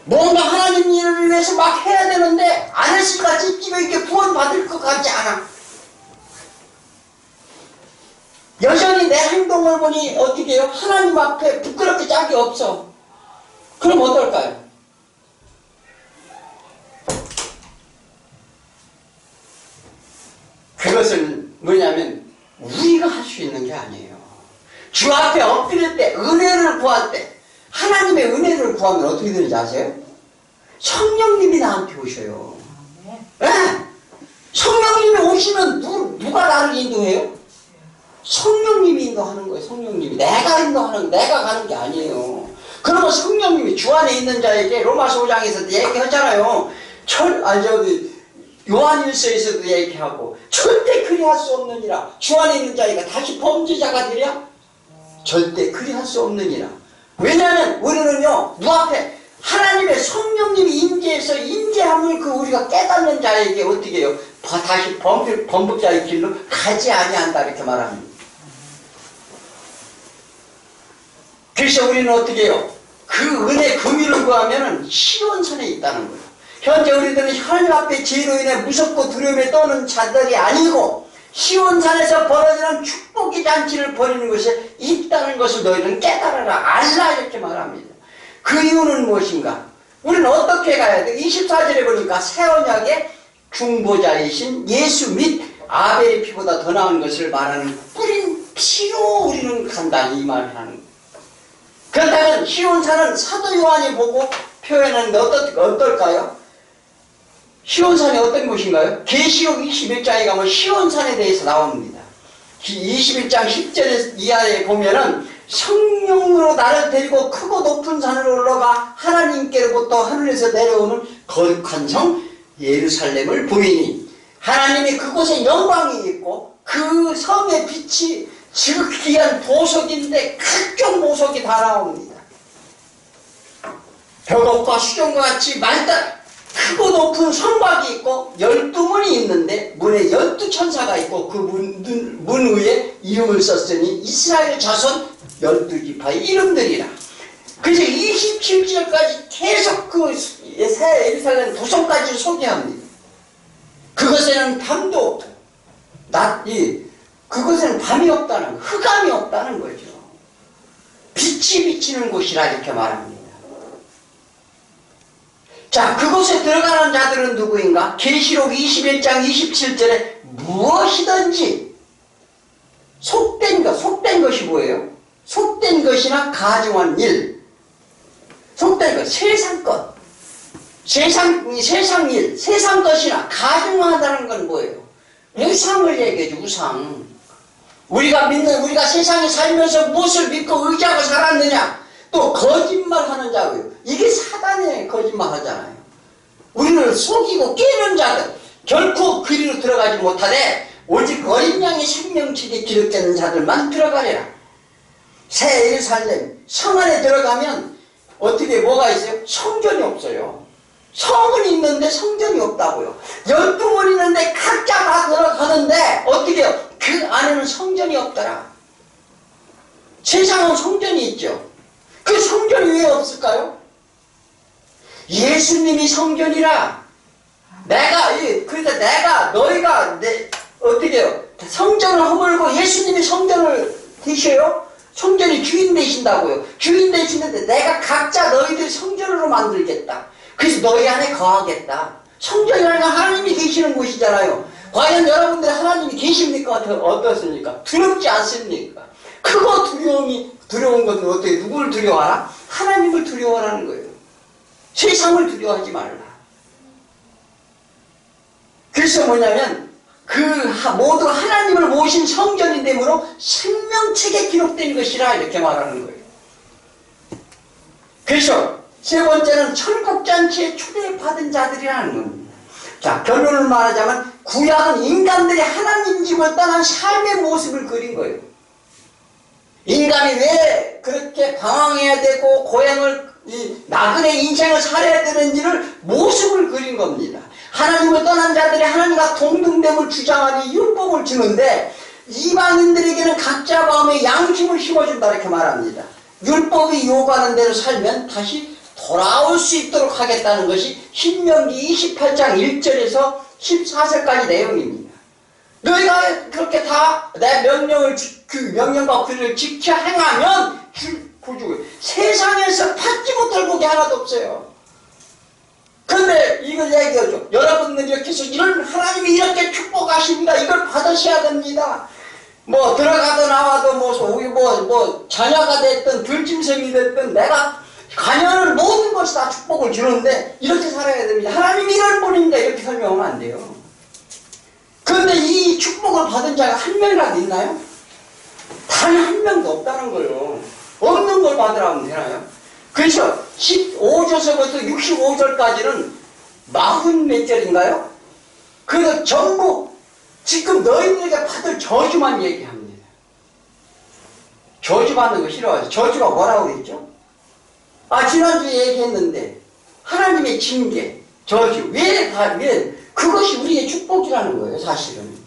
뭔가 하나님 일을 위해서 막 해야 되는데 안 했으니까 찝찝해, 이렇게 구원받을 것 같지 않아. 여전히 내 행동을 보니 어떻게 해요? 하나님 앞에 부끄럽게 짝이 없어. 그럼 어떨까요? 그것은 뭐냐면 우리가 할 수 있는 게 아니에요. 주 앞에 엎드릴 때, 은혜를 구할 때, 하나님의 은혜를 구하면 어떻게 되는지 아세요? 성령님이 나한테 오셔요. 네. 성령님이 오시면 누가 나를 인도해요? 성령님이 인도하는 거예요. 성령님이. 내가 인도하는, 내가 가는 게 아니에요. 그러면 성령님이 주 안에 있는 자에게 로마서 5장에서도 얘기했잖아요. 요한일서에서도 얘기하고 절대 그리할 수 없느니라. 주 안에 있는 자가 다시 범죄자가 되랴? 절대 그리할 수 없느니라. 왜냐하면 우리는요, 누 앞에 하나님의 성령님이 임재해서 임재함을 우리가 깨닫는 자에게 어떻게 해요? 다시 범법자의 길로 가지 아니한다, 이렇게 말합니다. 그래서 우리는 어떻게 해요? 그 은혜 금유를 구하면 시온산에 있다는 거예요. 현재 우리들은 하나님 앞에 죄로 인해 무섭고 두려움에 떠는 자들이 아니고 시온산에서 벌어지는 축복의 잔치를 벌이는 것에 있다는 것을 너희는 깨달아라, 알라, 이렇게 말합니다. 그 이유는 무엇인가? 우리는 어떻게 가야 돼? 24절에 보니까 새 언약의 중보자이신 예수 및 아벨의 피보다 더 나은 것을 말하는 뿌린 피로 우리는 간다, 이 말을 하는 거예요. 그렇다면 시온산은 사도 요한이 보고 표현하는데 어떨까요? 시온산이 어떤 곳인가요? 계시록 21장에 가면 시온산에 대해서 나옵니다. 21장 10절 이하에 보면은 성령으로 나를 데리고 크고 높은 산을 올라가 하나님께로부터 하늘에서 내려오는 거룩한 성 예루살렘을 보이니 하나님이 그곳에 영광이 있고 그 성의 빛이 지극히한 보석인데 각종 보석이 다 나옵니다. 벽옥과 수정과 같이 말따라 크고 높은 성곽이 있고 12문이 있는데 문에 12천사가 있고 그 문 위에 이름을 썼으니 이스라엘 자손 12지파의 이름들이라. 그래서 27절까지 계속 그 새 예루살렘 도성까지 소개합니다. 그것에는 밤도 그것에는 밤이 없다는, 흑암이 없다는 거죠. 빛이 비치는 곳이라 이렇게 말합니다. 자, 그곳에 들어가는 자들은 누구인가? 계시록 21장 27절에 무엇이든지 속된 것이 뭐예요? 속된 것이나 가증한 일, 속된 것, 세상 것, 세상 일, 세상 것이나 가증하다는 건 뭐예요? 우상을 얘기하죠, 우상. 우리가 세상에 살면서 무엇을 믿고 의지하고 살았느냐? 또 거짓말하는 자고요. 이게 사단의 거짓말 하잖아요. 우리를 속이고 깨는 자들, 결코 그리로 들어가지 못하되 오직 어린 양의 생명책에 기록되는 자들만 들어가리라. 새 예루살렘 성 안에 들어가면 어떻게 뭐가 있어요? 성전이 없어요. 성은 있는데 성전이 없다고요. 12문 있는데 각자 다 들어가는데 어떻게 해요? 그 안에는 성전이 없더라. 세상은 성전이 있죠. 그 성전이 왜 없을까요? 예수님이 성전이라. 그래서 너희가 어떻게 해요? 성전을 허물고 예수님이 성전을 되셔요? 성전이 주인 되신다고요. 주인 되시는데 내가 각자 너희들 성전으로 만들겠다. 그래서 너희 안에 거하겠다. 성전이라는 건 하나님이 계시는 곳이잖아요. 과연 여러분들 하나님이 계십니까? 어떻습니까? 두렵지 않습니까? 그거 두려운 것은 어떻게, 누구를 두려워하라? 하나님을 두려워하라는 거예요. 세상을 두려워하지 말라. 그래서 뭐냐면, 모두 하나님을 모신 성전이 되므로 생명책에 기록된 것이라 이렇게 말하는 거예요. 그래서 세 번째는 천국잔치에 초대받은 자들이라는 겁니다. 자, 결론을 말하자면 구약은 인간들이 하나님 집을 떠난 삶의 모습을 그린 거예요. 인간이 왜 그렇게 방황해야 되고 나그네 인생을 살아야 되는지를 모습을 그린 겁니다. 하나님을 떠난 자들이 하나님과 동등됨을 주장하니 율법을 주는데 이방인들에게는 각자 마음에 양심을 심어준다 이렇게 말합니다. 율법이 요구하는 대로 살면 다시 돌아올 수 있도록 하겠다는 것이 신명기 28장 1절에서 14절까지 내용입니다. 너희가 그렇게 다 내 명령과 규례를 지켜 행하면 세상에서 받지 못할 복이 하나도 없어요. 근데 이걸 얘기하죠. 여러분들이 이렇게 해서 하나님이 이렇게 축복하십니다. 이걸 받으셔야 됩니다. 뭐 들어가도 나와도 자녀가 됐든 들짐승이 됐든 내가 가녀는 모든 것이 다 축복을 주는데 이렇게 살아야 됩니다. 하나님이 이런 분인데 이렇게 설명하면 안 돼요. 그런데 이 축복을 받은 자가 한 명이라도 있나요? 단 한 명도 없다는 거예요. 없는 걸 받으라면 되나요? 그래서 15절서부터 65절까지는 40몇 절인가요? 그래서 전부 지금 너희들에게 받을 저주만 얘기합니다. 저주받는 거 싫어하죠. 저주가 뭐라고 그랬죠? 지난주에 얘기했는데 하나님의 징계, 저주, 왜 그것이 우리의 축복이라는 거예요, 사실은.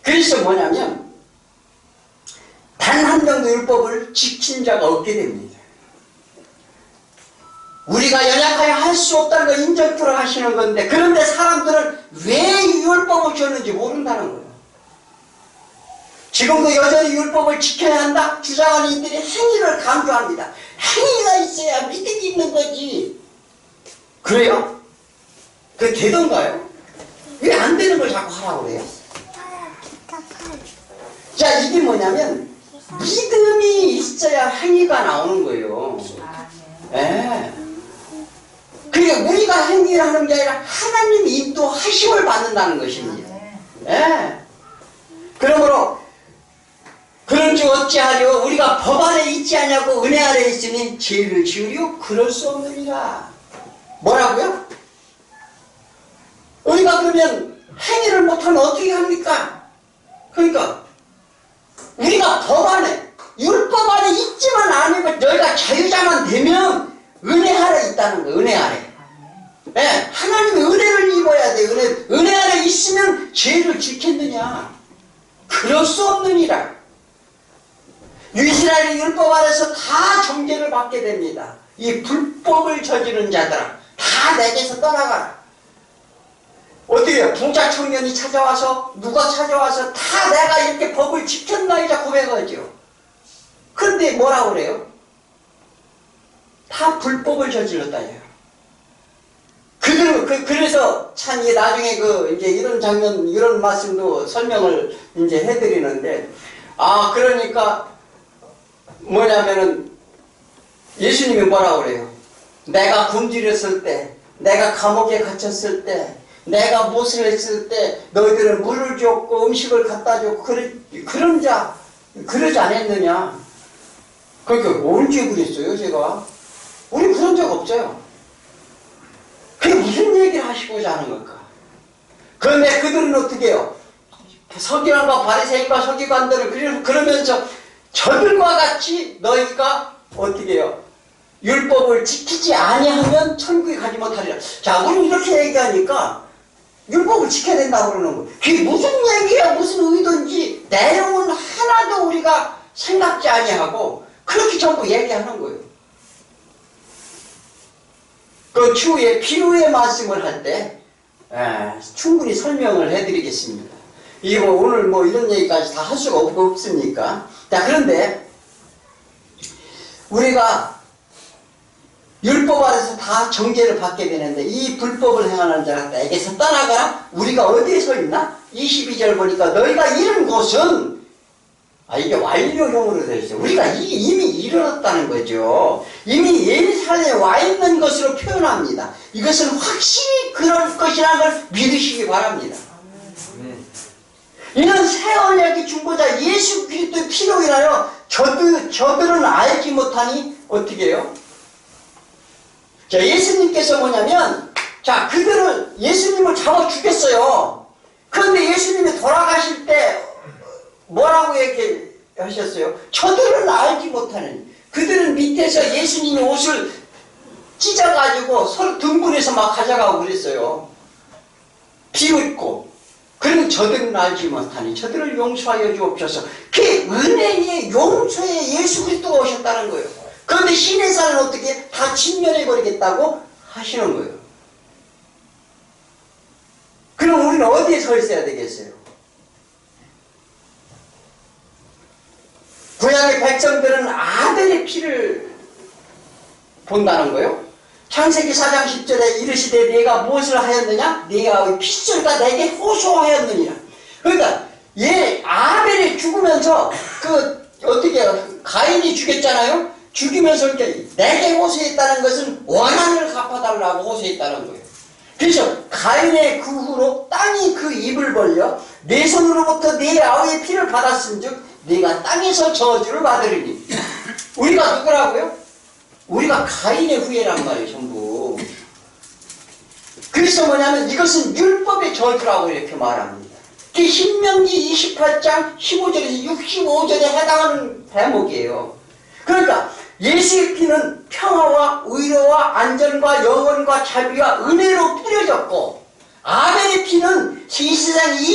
그래서 뭐냐면 단 한 명도 율법을 지킨 자가 없게 됩니다. 우리가 연약하여 할 수 없다는 걸 인정토록 하시는 건데, 그런데 사람들은 왜 이 율법을 줬는지 모른다는 거예요. 지금도 여전히 율법을 지켜야 한다 주장하는 이들이 행위를 강조합니다. 행위가 있어야 믿음이 있는 거지. 그래요? 그게 되던가요? 왜 안 되는 걸 자꾸 하라고 그래요? 자, 이게 뭐냐면 믿음이 있어야 행위가 나오는 거예요. 예. 그게 우리가 행위를 하는 게 아니라 하나님이 인도하심을 받는다는 것입니다. 예. 그러므로 그런즉 어찌하려 우리가 법 아래 있지 않냐고 은혜 아래 있으니 죄를 지으려 그럴 수 없느니라. 뭐라고요? 우리가 그러면 행위를 못하면 어떻게 합니까? 그러니까 우리가 법 안에 율법 안에 있지만 않으면 너희가 자유자만 되면 은혜 아래 있다는 거예요. 은혜 아래. 네, 하나님의 은혜를 입어야 돼. 은혜 아래 있으면 죄를 지켰느냐? 그럴 수 없느니라. 이스라엘의 율법 아래서 다 정죄를 받게 됩니다. 이 불법을 저지른 자들아, 다 내게서 떠나가라. 어떻게 해요? 부자 청년이 찾아와서 누가 찾아와서 다 내가 이렇게 법을 지켰나이자 고백하죠. 그런데 뭐라고 그래요? 다 불법을 저질렀다요. 그래서 참 나중에 이제 이런 장면, 이런 말씀도 설명을 이제 해드리는데, 그러니까 뭐냐면은 예수님이 뭐라고 그래요? 내가 굶주렸을 때, 내가 감옥에 갇혔을 때, 내가 무엇을 했을 때 너희들은 물을 줬고 음식을 갖다 줬고 그런 자 그러지 않았느냐? 그러니까 언제 그랬어요 제가? 우리 그런 적 없어요. 그게 무슨 얘기를 하시고자 하는 걸까? 그런데 그들은 어떻게 해요? 서기관과 바리새인과 서기관들은 그러면서 저들과 같이 너희가 어떻게 해요? 율법을 지키지 아니하면 천국에 가지 못하리라. 자, 우리는 이렇게 얘기하니까 율법을 지켜야 된다고 그러는 거예요. 그게 무슨 얘기야, 무슨 의도인지 내용은 하나도 우리가 생각지 아니하고 그렇게 전부 얘기하는 거예요. 그 추후에 비유의 말씀을 할 때 충분히 설명을 해드리겠습니다. 이거 오늘 뭐 이런 얘기까지 다 할 수가 없으니까. 자, 그런데 우리가 율법 아래서 다 정죄를 받게 되는데 이 불법을 행하는 자가 내게서 떠나가라. 우리가 어디에 서 있나? 22절 보니까 너희가 이른 곳은 이게 완료형으로 되어 있어요. 우리가 이미 이르렀다는 거죠. 이미 예루살렘에 와 있는 것으로 표현합니다. 이것은 확실히 그럴 것이라는 걸 믿으시기 바랍니다. 이는 새 언약의 중보자 예수 그리스도의 피로 인하여 저들은 알지 못하니 어떻게 해요? 자, 예수님께서 뭐냐면, 자, 그들은 예수님을 잡아 죽였어요. 그런데 예수님이 돌아가실 때 뭐라고 얘기하셨어요? 저들은 알지 못하는, 그들은 밑에서 예수님의 옷을 찢어가지고 서로 등분해서 막 가져가고 그랬어요. 비웃고. 그러면 저들은 알지 못하니 저들을 용서하여 주옵소서. 그 은혜의 용서의 예수 그리스도가 오셨다는 거예요. 그런데 시내산은 어떻게 다 침멸해버리겠다고 하시는 거예요. 그럼 우리는 어디에 서 있어야 되겠어요? 구약의 백성들은 아벨의 피를 본다는 거예요. 창세기 4장 10절에 이르시되 네가 무엇을 하였느냐? 네가 피줄과 내게 호소하였느니라. 그러니까 아벨이 죽으면서 어떻게 가인이 죽였잖아요. 죽이면서 이렇게 내게 호소했다는 것은 원한을 갚아달라고 호소했다는 거예요. 그래서 가인의 그 후로 땅이 그 입을 벌려 내 손으로부터 네 아우의 피를 받았은즉 네가 땅에서 저주를 받으리니. 우리가 누구라고요? 우리가 가인의 후예란 말이에요, 전부. 그래서 뭐냐면 이것은 율법의 저주라고 이렇게 말합니다. 그게 신명기 28장 15절에서 65절에 해당하는 대목이에요. 그러니까 예수의 피는 평화와 의로와 안전과 영원과 자비와 은혜로 뿌려졌고, 아벨의 피는 이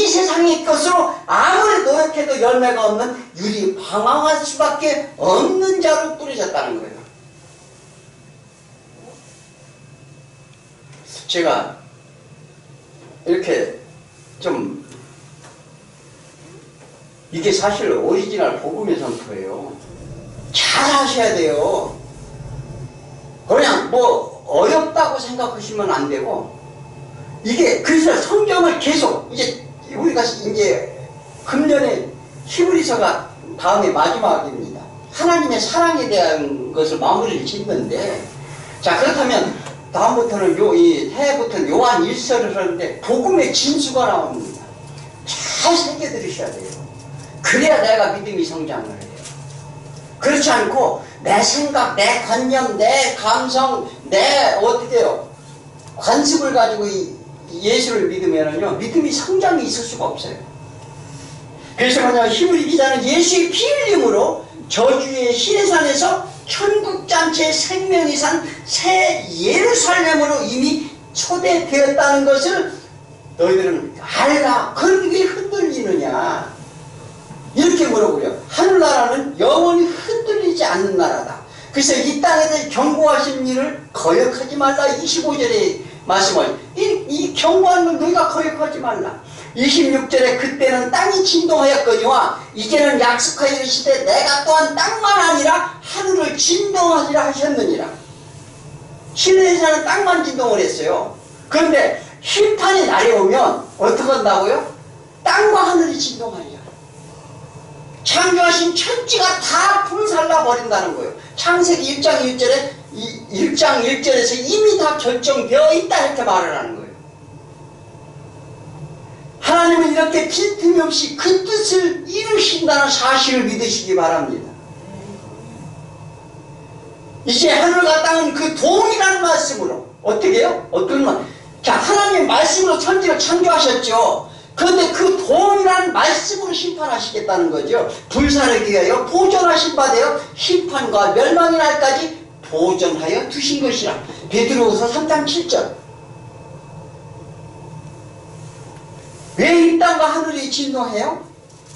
세상의 것으로 아무리 노력해도 열매가 없는 유리 방황할 수밖에 없는 자로 뿌려졌다는 거예요. 제가 이렇게 좀 이게 사실 오리지널 복음의 선포예요. 잘 하셔야 돼요. 그냥 뭐 어렵다고 생각하시면 안 되고, 이게 그래서 성경을 계속 이제 우리가 이제 금년에 히브리서가 다음에 마지막입니다. 하나님의 사랑에 대한 것을 마무리를 짓는데, 자, 그렇다면 다음부터는 이 해부터는 요한 1서를 하는데 복음의 진수가 나옵니다. 잘 새겨 들으셔야 돼요. 그래야 내가 믿음이 성장을 해요. 그렇지 않고 내 생각, 내 관념, 내 감성, 내 어떻게요? 관습을 가지고 예수를 믿으면은요, 믿음이 성장이 있을 수가 없어요. 그래서 뭐냐면 히브리 기자는 예수의 피 흘림으로 저주의 시내산에서 천국잔치의 생명이 산 새 예루살렘으로 이미 초대되었다는 것을 너희들은 알라. 그런데 왜 흔들리느냐? 이렇게 물어보려. 하늘나라는 영원히 흔들리지 않는 나라다. 그래서 이 땅에 대해 경고하신 일을 거역하지 말라. 25절에 말씀을 이 경고하는 걸 너희가 거역하지 말라. 26절에 그때는 땅이 진동하였거니와 이제는 약속하여 이르시되 내가 또한 땅만 아니라 하늘을 진동하리라 하셨느니라. 시내에서는 땅만 진동을 했어요. 그런데 심판의 날이 오면 어떻게 한다고요? 땅과 하늘이 진동하리라. 창조하신 천지가 다 불살라 버린다는 거예요. 창세기 1장 1절에서 이미 다 결정되어 있다 이렇게 말을 하는 거예요. 하나님은 이렇게 빈틈이 없이 그 뜻을 이루신다는 사실을 믿으시기 바랍니다. 이제 하늘과 땅은 그 동일한 말씀으로 어떻게 해요? 어떤 말? 자, 하나님의 말씀으로 천지를 창조하셨죠. 그런데 그 동일한 말씀으로 심판하시겠다는 거죠. 불사르기 위하여 보존하신 바 되어 심판과 멸망의 날까지 보존하여 두신 것이라. 베드로후서 3장 7절. 왜 이 땅과 하늘이 진동해요?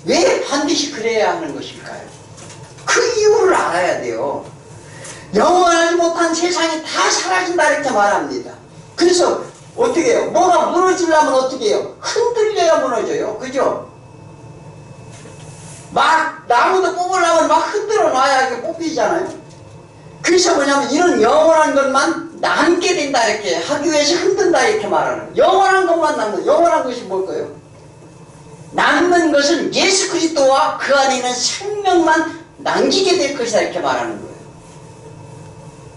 왜 반드시 그래야 하는 것일까요? 그 이유를 알아야 돼요. 영원하지 못한 세상이 다 사라진다 이렇게 말합니다. 그래서 어떻게 해요? 뭐가 무너지려면 어떻게 해요? 흔들려야 무너져요. 그죠? 막 나무도 뽑으려면 막 흔들어 놔야 이게 뽑히잖아요. 그래서 뭐냐면 이런 영원한 것만 남게 된다 이렇게 하기 위해서 흔든다 이렇게 말하는 거예요. 영원한 것만 남는. 영원한 것이 뭘까요? 남는 것은 예수 그리스도와 그 안에 있는 생명만 남기게 될 것이다 이렇게 말하는 거예요.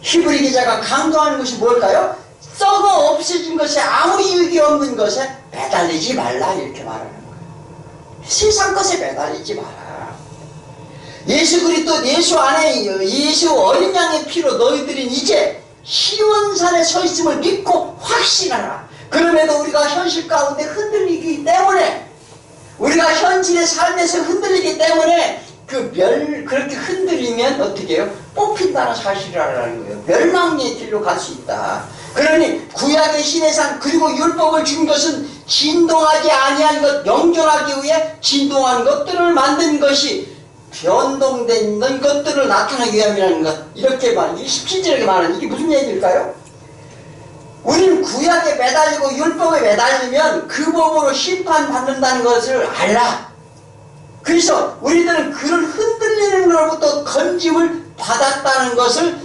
히브리 기자가 강조하는 것이 뭘까요? 썩어 없어진 것에 아무 유익이 없는 것에 매달리지 말라 이렇게 말하는 거예요. 세상 것에 매달리지 마라. 예수 그리스도 예수 안에 예수 어린 양의 피로 너희들은 이제 시온산에 서 있음을 믿고 확신하라. 그럼에도 우리가 현실 가운데 흔들리기 때문에, 우리가 현실의 삶에서 흔들리기 때문에 그렇게 흔들리면 어떻게 해요? 뽑힌다는 사실을 알아라는 거예요. 멸망의 길로 갈 수 있다. 그러니 구약의 신의 상 그리고 율법을 준 것은 진동하지 아니한 것, 영존하기 위해 진동한 것들을 만든 것이 변동된 것들을 나타내기 위함이라는 것. 이렇게 말, 17절에 말하는 이게 무슨 얘기일까요? 우리는 구약에 매달리고 율법에 매달리면 그 법으로 심판받는다는 것을 알라. 그래서 우리들은 그런 흔들리는 것로부터 건짐을 받았다는 것을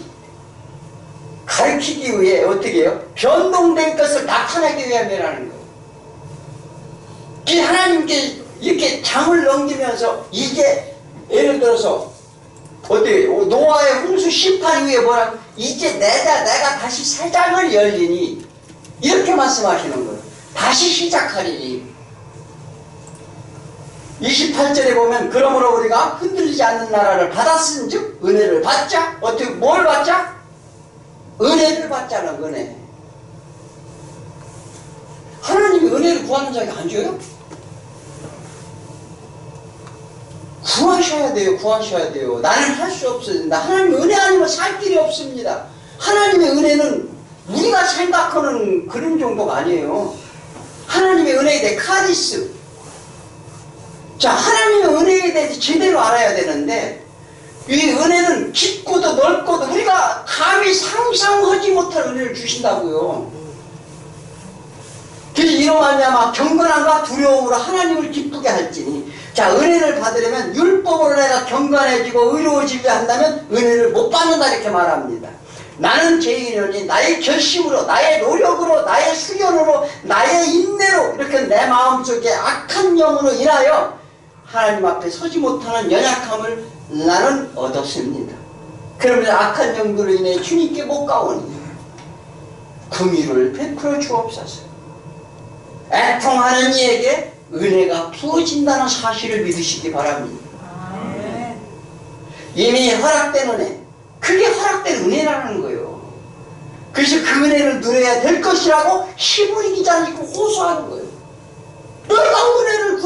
가르치기 위해 어떻게 해요? 변동된 것을 나타내기 위함이라는 거예요. 이 하나님께 이렇게 장을 넘기면서 이제 예를 들어서 어떻게 노아의 홍수 심판 위에 뭐라고? 이제 내가 다시 새 장을 열리니 이렇게 말씀하시는 거예요. 다시 시작하리니. 28절에 보면 그러므로 우리가 흔들리지 않는 나라를 받았은즉 은혜를 받자. 어떻게 뭘 받자? 은혜를 받자는 은혜. 하나님이 은혜를 구하는 자에게 안 줘요? 구하셔야 돼요. 구하셔야 돼요. 나는 할 수 없습니다. 하나님의 은혜 아니면 살 길이 없습니다. 하나님의 은혜는 우리가 생각하는 그런 정도가 아니에요. 하나님의 은혜에 대해 카리스. 자, 하나님의 은혜에 대해서 제대로 알아야 되는데, 이 은혜는 깊고도 넓고도 우리가 감히 상상하지 못할 은혜를 주신다고요. 그래서 이러하냐마 경건함과 두려움으로 하나님을 기쁘게 할지니. 자, 은혜를 받으려면 율법으로 내가 경건해지고 의로워지려 한다면 은혜를 못 받는다 이렇게 말합니다. 나는 죄인이니 나의 결심으로, 나의 노력으로, 나의 수련으로, 나의 인내로 이렇게 내 마음속에 악한 영으로 인하여 하나님 앞에 서지 못하는 연약함을 나는 얻었습니다. 그러면서 악한 영으로 인해 주님께 못 가오니 긍휼을 베풀어 주옵소서. 애통하는 이에게 은혜가 부어진다는 사실을 믿으시기 바랍니다. 이미 허락된 은혜, 그게 허락된 은혜라는 거예요. 그래서 그 은혜를 누려야 될 것이라고 히브리 기자는 호소하는 거예요. 너희가 은혜를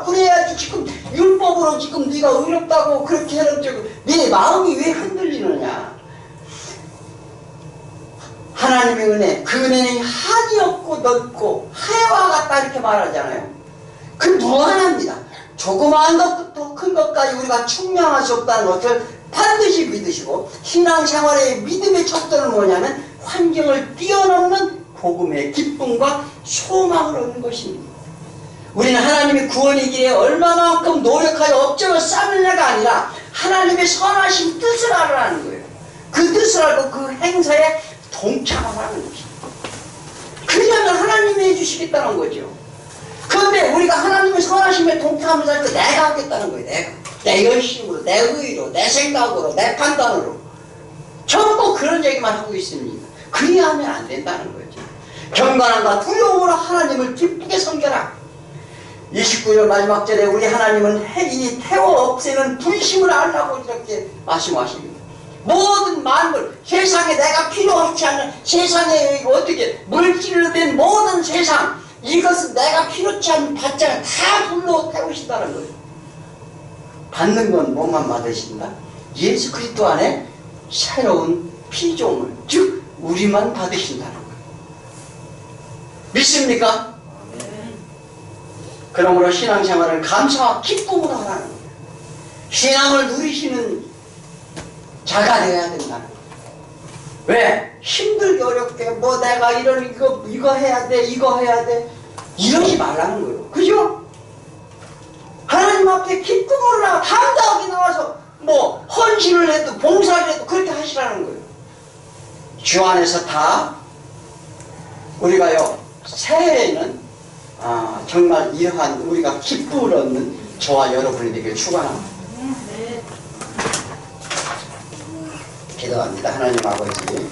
그래야지 지금 율법으로 지금 네가 의롭다고 그렇게 해놓고 네 마음이 왜 흔들리느냐. 하나님의 은혜, 그 은혜는 한이 없고 넓고 하와 같다 이렇게 말하잖아요. 그 무한합니다. 조그마한 것부터 큰 것까지 우리가 충량할 수 없다는 것을 반드시 믿으시고, 신앙생활의 믿음의 척도는 뭐냐면 환경을 뛰어넘는 복음의 기쁨과 소망을 얻는 것입니다. 우리는 하나님의 구원의 길에 얼마만큼 노력하여 업적을 쌓느냐가 아니라 하나님의 선하신 뜻을 알아라는 거예요. 그 뜻을 알고 그 행사에 동참을 하는 것입니다. 그러면 하나님이 해주시겠다는 거죠. 그런데 우리가 하나님의 선하심에 동참을 할 때 내가 하겠다는 거예요. 내 열심으로, 내 의로, 내 생각으로, 내 판단으로 전부 그런 얘기만 하고 있습니다. 그리하면 안 된다는 거죠. 경건함과 두려움으로 하나님을 기쁘게 섬겨라. 29절 마지막 절에 우리 하나님은 이 태워 없애는 불심을 알라고 이렇게 말씀하십니다. 모든 만물, 세상에 내가 필요하지 않는 세상에 어떻게 물질로 된 모든 세상, 이것은 내가 필요치 않은 받장을 다 불러 태우신다는 거예요. 받는 건 뭐만 받으신다? 예수 그리스도 안에 새로운 피조물, 즉 우리만 받으신다는 거예요. 믿습니까? 그러므로 신앙생활을 감사와 기쁨으로 하라는 거예요. 신앙을 누리시는 자가 되어야 된다는 거예요. 왜? 힘들게 어렵게 뭐 내가 이거 해야 돼, 이거 해야 돼, 이러지 말라는 거예요. 그죠? 하나님 앞에 기쁨으로 나와 담대하게 나와서 뭐 헌신을 해도 봉사를 해도 그렇게 하시라는 거예요. 주 안에서 다 우리가요 새해에는 정말 이러한 우리가 기쁨을 얻는 저와 여러분이 되길 축원합니다. 기도합니다. 하나님 아버지,